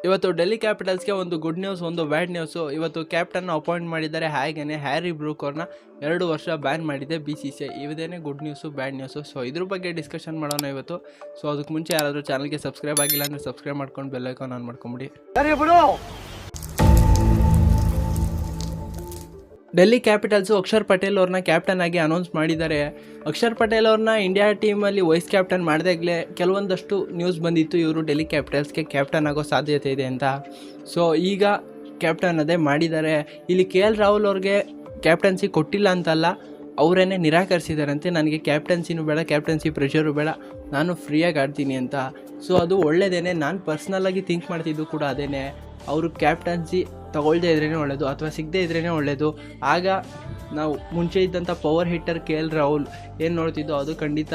ಇವತ್ತು ಡೆಲ್ಲಿ ಕ್ಯಾಪಿಟಲ್ಸ್ಗೆ ಒಂದು good news, ಒಂದು ಬ್ಯಾಡ್ ನ್ಯೂಸು. ಇವತ್ತು ಕ್ಯಾಪ್ಟನ್ನ ಅಪಾಯಿಂಟ್ ಮಾಡಿದ್ದಾರೆ. ಹಾಗೆಯೇ ಹ್ಯಾರಿ ಬ್ರೂಕ್ ಅವ್ರನ್ನ 2 ವರ್ಷ ಬ್ಯಾನ್ ಮಾಡಿದೆ BCCI. ಇದೇನೇ ಗುಡ್ ನ್ಯೂಸು, ಬ್ಯಾಡ್ ನ್ಯೂಸು. ಸೊ ಇದ್ರ ಬಗ್ಗೆ ಡಿಸ್ಕಷನ್ ಮಾಡೋಣ ಇವತ್ತು. ಸೊ ಅದಕ್ಕೆ ಮುಂಚೆ ಯಾರಾದರೂ ಚಾನಲ್ಗೆ ಸಬ್ಸ್ಕ್ರೈಬ್ ಆಗಿಲ್ಲ ಅಂದರೆ ಸಬ್ಸ್ಕ್ರೈಬ್ ಮಾಡ್ಕೊಂಡು ಬೆಲ್ ಐಕಾನ್ ಆನ್ ಮಾಡ್ಕೊಂಬಿಡಿ. ಡೆಲ್ಲಿ ಕ್ಯಾಪಿಟಲ್ಸು ಅಕ್ಷರ್ ಪಟೇಲ್ ಅವ್ರನ್ನ ಕ್ಯಾಪ್ಟನ್ ಆಗಿ ಅನೌನ್ಸ್ ಮಾಡಿದ್ದಾರೆ. ಅಕ್ಷರ್ ಪಟೇಲ್ ಅವ್ರನ್ನ ಇಂಡಿಯಾ ಟೀಮಲ್ಲಿ ವೈಸ್ ಕ್ಯಾಪ್ಟನ್ ಮಾಡಿದಾಗಲೇ ಕೆಲವೊಂದಷ್ಟು ನ್ಯೂಸ್ ಬಂದಿತ್ತು, ಇವರು ಡೆಲ್ಲಿ ಕ್ಯಾಪಿಟಲ್ಸ್ಗೆ ಕ್ಯಾಪ್ಟನ್ ಆಗೋ ಸಾಧ್ಯತೆ ಇದೆ ಅಂತ. ಸೊ ಈಗ ಕ್ಯಾಪ್ಟನ್ ಅದೇ ಮಾಡಿದ್ದಾರೆ. ಇಲ್ಲಿ KL ರಾಹುಲ್ ಅವ್ರಿಗೆ ಕ್ಯಾಪ್ಟನ್ಸಿ ಕೊಟ್ಟಿಲ್ಲ ಅಂತಲ್ಲ, ಅವರೇನೆ ನಿರಾಕರಿಸಿದಾರಂತೆ. ನನಗೆ ಕ್ಯಾಪ್ಟನ್ಸಿನೂ ಬೇಡ, ಕ್ಯಾಪ್ಟನ್ಸಿ ಪ್ರೆಷರು ಬೇಡ, ನಾನು ಫ್ರೀಯಾಗಿ ಆಡ್ತೀನಿ ಅಂತ. ಸೊ ಅದು ಒಳ್ಳೆಯದೇನೆ. ನಾನು ಪರ್ಸ್ನಲ್ಲಾಗಿ ಥಿಂಕ್ ಮಾಡ್ತಿದ್ದು ಕೂಡ ಅದೇನೆ. ಅವರು ಕ್ಯಾಪ್ಟನ್ಸಿ ತಗೊಳ್ಳದೇ ಇದ್ರೇ ಒಳ್ಳೆಯದು, ಅಥವಾ ಸಿಗದೇ ಇದ್ರೇ ಒಳ್ಳೆಯದು. ಆಗ ನಾವು ಮುಂಚೆ ಇದ್ದಂಥ ಪವರ್ ಹಿಟ್ಟರ್ KL ರಾಹುಲ್ ಏನು ನೋಡ್ತಿದ್ದೋ ಅದು ಖಂಡಿತ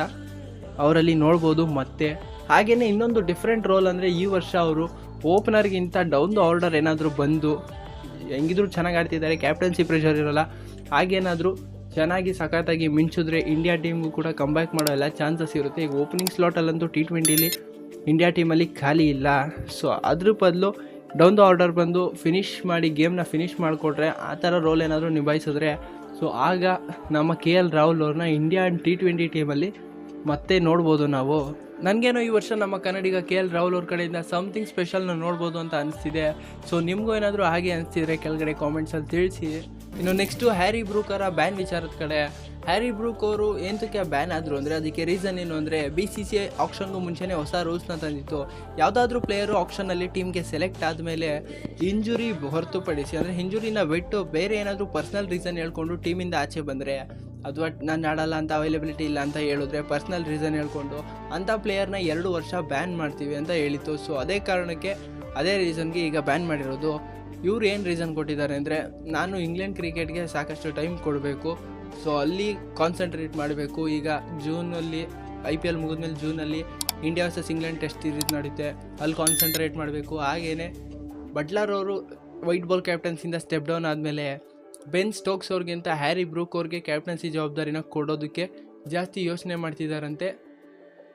ಅವರಲ್ಲಿ ನೋಡ್ಬೋದು. ಮತ್ತು ಹಾಗೆಯೇ ಇನ್ನೊಂದು ಡಿಫ್ರೆಂಟ್ ರೋಲ್ ಅಂದರೆ, ಈ ವರ್ಷ ಅವರು ಓಪನರ್ಗಿಂತ ಡೌನ್ ದ ಆರ್ಡರ್ ಏನಾದರೂ ಬಂದು, ಹೆಂಗಿದ್ರು ಚೆನ್ನಾಗಿ ಆಡ್ತಿದ್ದಾರೆ, ಕ್ಯಾಪ್ಟನ್ಸಿ ಪ್ರೆಷರ್ ಇರೋಲ್ಲ, ಹಾಗೇನಾದರೂ ಚೆನ್ನಾಗಿ ಸಖತ್ತಾಗಿ ಮಿಂಚಿದ್ರೆ ಇಂಡಿಯಾ ಟೀಮ್ಗೂ ಕೂಡ ಕಂಬ್ಯಾಕ್ ಮಾಡೋ ಎಲ್ಲ ಚಾನ್ಸಸ್ ಇರುತ್ತೆ. ಈಗ ಓಪನಿಂಗ್ ಸ್ಲಾಟಲ್ಲಂತೂ T20ಲಿ ಇಂಡಿಯಾ ಟೀಮಲ್ಲಿ ಖಾಲಿ ಇಲ್ಲ. ಸೊ ಅದ್ರ ಬದಲು ಡೌನ್ ದ ಆರ್ಡರ್ ಬಂದು ಫಿನಿಷ್ ಮಾಡಿ, ಗೇಮ್ನ ಫಿನಿಷ್ ಮಾಡಿಕೊಟ್ರೆ, ಆ ಥರ ರೋಲ್ ಏನಾದರೂ ನಿಭಾಯಿಸಿದ್ರೆ, ಸೊ ಆಗ ನಮ್ಮ KL ರಾಹುಲ್ ಅವ್ರನ್ನ ಇಂಡಿಯಾ T20 ಟೀಮಲ್ಲಿ ಮತ್ತೆ ನೋಡ್ಬೋದು ನಾವು. ನನಗೇನೋ ಈ ವರ್ಷ ನಮ್ಮ ಕನ್ನಡಿಗ KL ರಾಹುಲ್ ಅವ್ರ ಕಡೆಯಿಂದ ಸಮಥಿಂಗ್ ಸ್ಪೆಷಲ್ನ ನೋಡ್ಬೋದು ಅಂತ ಅನಿಸ್ತಿದೆ. ಸೊ ನಿಮಗೂ ಏನಾದರೂ ಹಾಗೆ ಅನಿಸ್ತಿದ್ರೆ ಕೆಳಗಡೆ ಕಾಮೆಂಟ್ಸಲ್ಲಿ ತಿಳಿಸಿ. ಇನ್ನು ನೆಕ್ಸ್ಟು ಹ್ಯಾರಿ ಬ್ರೂಕ್ ಅವರ ಬ್ಯಾನ್ ವಿಚಾರದ ಕಡೆ. ಹ್ಯಾರಿ ಬ್ರೂಕ್ ಅವರು ಏನಕ್ಕೆ ಬ್ಯಾನ್ ಆದರು ಅಂದರೆ, ಅದಕ್ಕೆ ರೀಸನ್ ಏನು ಅಂದರೆ, BCCI ಆಕ್ಷನ್ಗೂ ಮುಂಚೆನೇ ಹೊಸ ರೂಲ್ಸ್ನ ತಂದಿತ್ತು. ಯಾವುದಾದ್ರೂ ಪ್ಲೇಯರು ಆಕ್ಷನಲ್ಲಿ ಟೀಮ್ಗೆ ಸೆಲೆಕ್ಟ್ ಆದಮೇಲೆ ಇಂಜುರಿ ಹೊರತುಪಡಿಸಿ, ಅಂದರೆ ಇಂಜುರಿನ ಬಿಟ್ಟು ಬೇರೆ ಏನಾದರೂ ಪರ್ಸ್ನಲ್ ರೀಸನ್ ಹೇಳ್ಕೊಂಡು ಟೀಮಿಂದ ಆಚೆ ಬಂದರೆ, ಅಥವಾ ನಾನು ಆಡಲ್ಲ ಅಂತ, ಅವೈಲಬಿಲಿಟಿ ಇಲ್ಲ ಅಂತ ಹೇಳಿದ್ರೆ, ಪರ್ಸ್ನಲ್ ರೀಸನ್ ಹೇಳ್ಕೊಂಡು ಅಂಥ ಪ್ಲೇಯರ್ನ 2 ವರ್ಷ ಬ್ಯಾನ್ ಮಾಡ್ತೀವಿ ಅಂತ ಹೇಳಿತ್ತು. ಸೊ ಅದೇ ಕಾರಣಕ್ಕೆ, ಅದೇ ರೀಸನ್ಗೆ ಈಗ ಬ್ಯಾನ್ ಮಾಡಿರೋದು. ಇವ್ರು ಏನು ರೀಸನ್ ಕೊಟ್ಟಿದ್ದಾರೆ ಅಂದರೆ, ನಾನು ಇಂಗ್ಲೆಂಡ್ ಕ್ರಿಕೆಟ್ಗೆ ಸಾಕಷ್ಟು ಟೈಮ್ ಕೊಡಬೇಕು, ಸೊ ಅಲ್ಲಿ ಕಾನ್ಸಂಟ್ರೇಟ್ ಮಾಡಬೇಕು. ಈಗ ಜೂನಲ್ಲಿ IPL ಮುಗಿದ್ಮೇಲೆ ಜೂನಲ್ಲಿ India versus England test series ನಡೆಯುತ್ತೆ, ಅಲ್ಲಿ ಕಾನ್ಸಂಟ್ರೇಟ್ ಮಾಡಬೇಕು. ಹಾಗೆಯೇ ಬಟ್ಲರ್ ಅವರು ವೈಟ್ ಬಾಲ್ ಕ್ಯಾಪ್ಟನ್ಸಿಂದ ಸ್ಟೆಪ್ ಡೌನ್ ಆದಮೇಲೆ ಬೆನ್ ಸ್ಟೋಕ್ಸ್ ಅವ್ರಿಗಿಂತ ಹ್ಯಾರಿ ಬ್ರೂಕ್ ಅವ್ರಿಗೆ ಕ್ಯಾಪ್ಟನ್ಸಿ ಜವಾಬ್ದಾರಿನ ಕೊಡೋದಕ್ಕೆ ಜಾಸ್ತಿ ಯೋಚನೆ ಮಾಡ್ತಿದ್ದಾರಂತೆ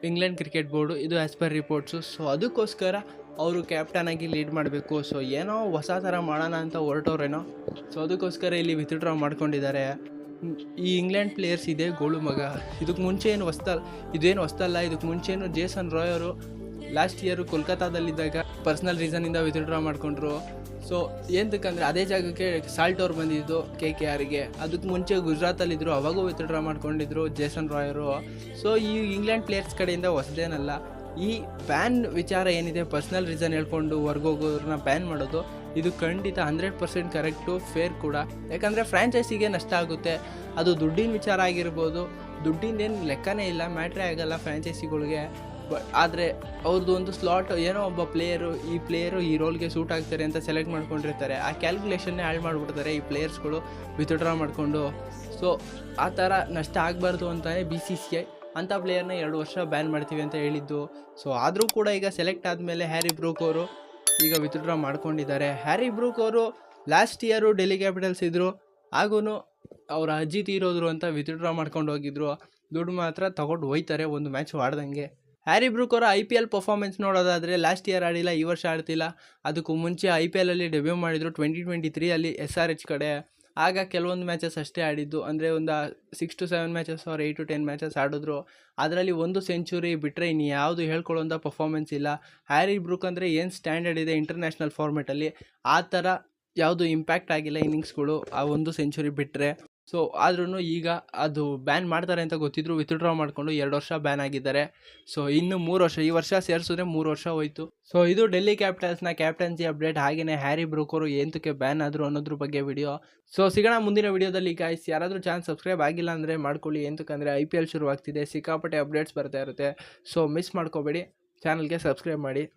ಇಂಗ್ಲೆಂಡ್ ಕ್ರಿಕೆಟ್ ಬೋರ್ಡು, ಇದು ಆ್ಯಸ್ ಪರ್ ರಿಪೋರ್ಟ್ಸು. ಸೊ ಅದಕ್ಕೋಸ್ಕರ ಅವರು ಕ್ಯಾಪ್ಟನಾಗಿ ಲೀಡ್ ಮಾಡಬೇಕು. ಸೊ ಏನೋ ಹೊಸ ಥರ ಮಾಡೋಣ ಅಂತ ಹೊರಟವ್ರೇನೋ. ಸೊ ಅದಕ್ಕೋಸ್ಕರ ಇಲ್ಲಿ ವಿತ್ಡ್ರಾ ಮಾಡ್ಕೊಂಡಿದ್ದಾರೆ. ಈ ಇಂಗ್ಲೆಂಡ್ ಪ್ಲೇಯರ್ಸ್ ಇದೆ ಗೋಳು ಮಗ. ಇದಕ್ಕೆ ಮುಂಚೆ ಇದೇನು ಹೊಸ್ತಲ್ಲ. ಇದಕ್ಕೆ ಮುಂಚೆನೂ ಜೇಸನ್ ರಾಯ್ ಅವರು ಲಾಸ್ಟ್ ಇಯರು ಕೋಲ್ಕತ್ತಾದಲ್ಲಿದ್ದಾಗ ಪರ್ಸ್ನಲ್ ರೀಸನಿಂದ ವಿತ್ಡ್ರಾ ಮಾಡಿಕೊಂಡ್ರು. ಸೊ ಏನಕ್ಕಂದರೆ, ಅದೇ ಜಾಗಕ್ಕೆ ಸಾಲ್ಟ್ ಅವ್ರು ಬಂದಿದ್ದು KKRಗೆ. ಅದಕ್ಕೆ ಮುಂಚೆ ಗುಜರಾತಲ್ಲಿದ್ದರು, ಅವಾಗೂ ವಿತ್ಡ್ರಾ ಮಾಡ್ಕೊಂಡಿದ್ರು ಜೇಸನ್ ರಾಯರು. ಸೊ ಈ ಇಂಗ್ಲೆಂಡ್ ಪ್ಲೇಯರ್ಸ್ ಕಡೆಯಿಂದ ಹೊಸದೇನಲ್ಲ. ಈ ಬ್ಯಾನ್ ವಿಚಾರ ಏನಿದೆ, ಪರ್ಸ್ನಲ್ ರೀಸನ್ ಹೇಳ್ಕೊಂಡು ಹೊರ್ಗೋಗೋರನ್ನ ಬ್ಯಾನ್ ಮಾಡೋದು, ಇದು ಖಂಡಿತ 100% ಕರೆಕ್ಟು, ಫೇರ್ ಕೂಡ. ಯಾಕಂದರೆ ಫ್ರ್ಯಾಂಚೈಸಿಗೆ ನಷ್ಟ ಆಗುತ್ತೆ. ಅದು ದುಡ್ಡಿನ ವಿಚಾರ ಆಗಿರ್ಬೋದು, ದುಡ್ಡಿಂದೇನು ಲೆಕ್ಕನೇ ಇಲ್ಲ, ಮ್ಯಾಟ್ರೇ ಆಗಲ್ಲ ಫ್ರ್ಯಾಂಚೈಸಿಗಳಿಗೆ. ಆದರೆ ಅವ್ರದ್ದು ಒಂದು ಸ್ಲಾಟ್, ಏನೋ ಒಬ್ಬ ಪ್ಲೇಯರು ಈ ರೋಲ್ಗೆ ಸೂಟ್ ಆಗ್ತಾರೆ ಅಂತ ಸೆಲೆಕ್ಟ್ ಮಾಡ್ಕೊಂಡಿರ್ತಾರೆ. ಆ ಕ್ಯಾಲ್ಕುಲೇಷನ್ನೇ ಹಾಳು ಮಾಡಿಬಿಡ್ತಾರೆ ಈ ಪ್ಲೇಯರ್ಸ್ಗಳು ವಿತ್ಡ್ರಾ ಮಾಡಿಕೊಂಡು. ಸೊ ಆ ಥರ ನಷ್ಟ ಆಗಬಾರ್ದು ಅಂತಲೇ BCCI ಅಂಥ ಪ್ಲೇಯರ್ನ 2 ವರ್ಷ ಬ್ಯಾನ್ ಮಾಡ್ತೀವಿ ಅಂತ ಹೇಳಿದ್ದು. ಸೊ ಆದರೂ ಕೂಡ ಈಗ ಸೆಲೆಕ್ಟ್ ಆದಮೇಲೆ ಹ್ಯಾರಿ ಬ್ರೂಕ್ ಅವರು ಈಗ ವಿತ್ಡ್ರಾ ಮಾಡ್ಕೊಂಡಿದ್ದಾರೆ. ಹ್ಯಾರಿ ಬ್ರೂಕ್ ಅವರು ಲಾಸ್ಟ್ ಇಯರು ಡೆಲ್ಲಿ ಕ್ಯಾಪಿಟಲ್ಸ್ ಇದ್ದರು, ಹಾಗೂ ಅವರ ಅಜ್ಜಿ ತೀರೋದ್ರು ಅಂತ ವಿತ್ಡ್ರಾ ಮಾಡ್ಕೊಂಡು ಹೋಗಿದ್ರು. ದುಡ್ಡು ಮಾತ್ರ ತಗೊಂಡು ಹೋಯ್ತಾರೆ ಒಂದು ಮ್ಯಾಚ್ ಆಡ್ದಂಗೆ. ಹ್ಯಾರಿ ಬ್ರೂಕ್ ಅವರ IPL ಪರ್ಫಾರ್ಮೆನ್ಸ್ ನೋಡೋದಾದರೆ, ಲಾಸ್ಟ್ ಇಯರ್ ಆಡಿಲ್ಲ, ಈ ವರ್ಷ ಆಡ್ತಿಲ್ಲ. ಅದಕ್ಕೂ ಮುಂಚೆ IPLಲ್ಲಿ ಡೆಬ್ಯೂ ಮಾಡಿದರು 2023 SRH ಕಡೆ. ಆಗ ಕೆಲವೊಂದು ಮ್ಯಾಚಸ್ ಅಷ್ಟೇ ಆಡಿದ್ದು, ಅಂದರೆ ಒಂದು 6 to 7 matches or 8 to 10 matches ಆಡಿದ್ರು. ಅದರಲ್ಲಿ 1 ಸೆಂಚುರಿ ಬಿಟ್ಟರೆ ಇನ್ನು ಯಾವುದು ಹೇಳ್ಕೊಳ್ಳೋಂಥ ಪರ್ಫಾರ್ಮೆನ್ಸ್ ಇಲ್ಲ. ಹ್ಯಾರಿ ಬ್ರೂಕ್ ಅಂದರೆ ಏನು ಸ್ಟ್ಯಾಂಡರ್ಡ್ ಇದೆ ಇಂಟರ್ನ್ಯಾಷನಲ್ ಫಾರ್ಮೆಟಲ್ಲಿ, ಆ ಥರ ಯಾವುದು ಇಂಪ್ಯಾಕ್ಟ್ ಆಗಿಲ್ಲ ಇನ್ನಿಂಗ್ಸ್ಗಳು, ಆ 1 ಸೆಂಚುರಿ ಬಿಟ್ಟರೆ. ಸೊ ಆದ್ರೂ ಈಗ ಅದು ಬ್ಯಾನ್ ಮಾಡ್ತಾರೆ ಅಂತ ಗೊತ್ತಿದ್ರು ವಿತ್ಡ್ರಾ ಮಾಡಿಕೊಂಡು 2 ವರ್ಷ ಬ್ಯಾನ್ ಆಗಿದ್ದಾರೆ. ಸೊ ಇನ್ನು 3 ವರ್ಷ, ಈ ವರ್ಷ ಸೇರಿಸಿದ್ರೆ 3 ವರ್ಷ ಹೋಯಿತು. ಸೊ ಇದು ಡೆಲ್ಲಿ ಕ್ಯಾಪಿಟಲ್ಸ್ನ ಕ್ಯಾಪ್ಟನ್ಸಿ ಅಪ್ಡೇಟ್. ಹಾಗೆಯೇ ಹ್ಯಾರಿ ಬ್ರೂಕ್ ಅವರು ಏನಕ್ಕೆ ಬ್ಯಾನ್ ಆದರು ಅನ್ನೋದ್ರ ಬಗ್ಗೆ ವಿಡಿಯೋ. ಸೊ ಸಿಗೋಣ ಮುಂದಿನ ವಿಡಿಯೋದಲ್ಲಿ. ಗಾಯ್ಸ್, ಯಾರಾದರೂ ಚಾನಲ್ ಸಬ್ಸ್ಕ್ರೈಬ್ ಆಗಿಲ್ಲ ಅಂದರೆ ಮಾಡ್ಕೊಳ್ಳಿ. ಏನಕ್ಕಂದರೆ IPL ಶುರುವಾಗ್ತಿದೆ, ಸಿಕ್ಕಾಪಟ್ಟೆ ಅಪ್ಡೇಟ್ಸ್ ಬರ್ತಾ ಇರುತ್ತೆ. ಸೊ ಮಿಸ್ ಮಾಡ್ಕೋಬೇಡಿ, ಚಾನಲ್ಗೆ ಸಬ್ಸ್ಕ್ರೈಬ್ ಮಾಡಿ.